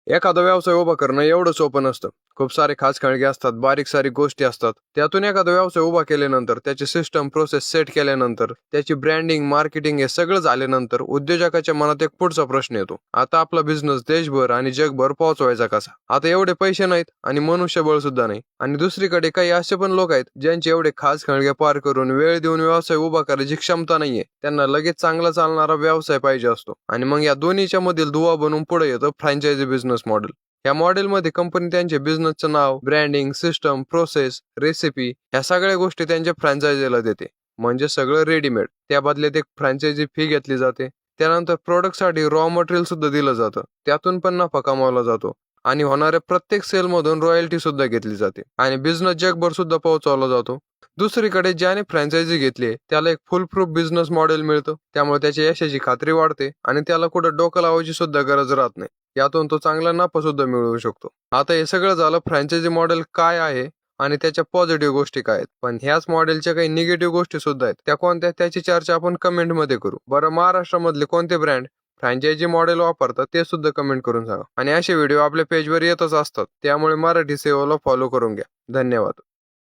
एखादा व्यवसाय उभा करणं एवढं सोपं नसतं. खूप सारे खाच खळगे असतात, बारीक सारीक गोष्टी असतात. त्यातून एखादा व्यवसाय उभा केल्यानंतर, त्याची सिस्टम प्रोसेस सेट केल्यानंतर, त्याची ब्रँडिंग मार्केटिंग हे सगळं झाल्यानंतर उद्योजकाच्या मनात एक पुढचा प्रश्न येतो. आता आपला बिझनेस देशभर आणि जगभर पोहोचवायचा कसा? आता एवढे पैसे नाहीत आणि मनुष्यबळ सुद्धा नाही. आणि दुसरीकडे काही असे पण लोक आहेत ज्यांचे एवढे खास खळगे पार करून वेळ देऊन व्यवसाय उभा करायची क्षमता नाहीये. त्यांना लगेच चांगला चालणारा व्यवसाय पाहिजे असतो. आणि मग या दोन्हीच्या मधील दुवा बनून पुढे येतं फ्रँचायझी बिझनेस मॉडेल. या मॉडेलमध्ये कंपनी त्यांचे बिझनेसचं नाव, ब्रँडिंग, सिस्टम, प्रोसेस, रेसिपी ह्या सगळ्या गोष्टी त्यांच्या फ्रँचायझीला देते. म्हणजे सगळं रेडीमेड. त्या बदल्यात एक फ्रँचायझी फी घेतली जाते. त्यानंतर प्रोडक्टसाठी रॉ मटेरियल सुद्धा दिलं जातं. त्यातून पण नफा कमावला जातो. आणि होणाऱ्या प्रत्येक सेलमधून रॉयल्टी सुद्धा घेतली जाते. आणि बिझनेस जगभर सुद्धा पोहोचवला जातो. दुसरीकडे ज्याने फ्रँचायझी घेतली त्याला एक फुल प्रूफ बिझनेस मॉडेल मिळतं. त्यामुळे त्याच्या यशाची खात्री वाढते आणि त्याला कुठं डोकं लावायची सुद्धा गरज राहत नाही. यातून तो चांगला नफा सुद्धा मिळवू शकतो. आता हे सगळं झालं फ्रँचायझी मॉडेल काय आहे आणि त्याच्या पॉझिटिव्ह गोष्टी काय आहेत. पण ह्याच मॉडेलच्या काही निगेटिव्ह गोष्टी सुद्धा आहेत. त्या कोणत्या, त्याची चर्चा आपण कमेंट मध्ये करू. बरं, महाराष्ट्रामधले कोणते ब्रँड फ्रँचायझी मॉडेल वापरतात ते सुद्धा कमेंट करून सांगा. आणि असे व्हिडिओ आपल्या पेजवर येतच असतात, त्यामुळे मराठी सेवाला फॉलो करून घ्या. धन्यवाद.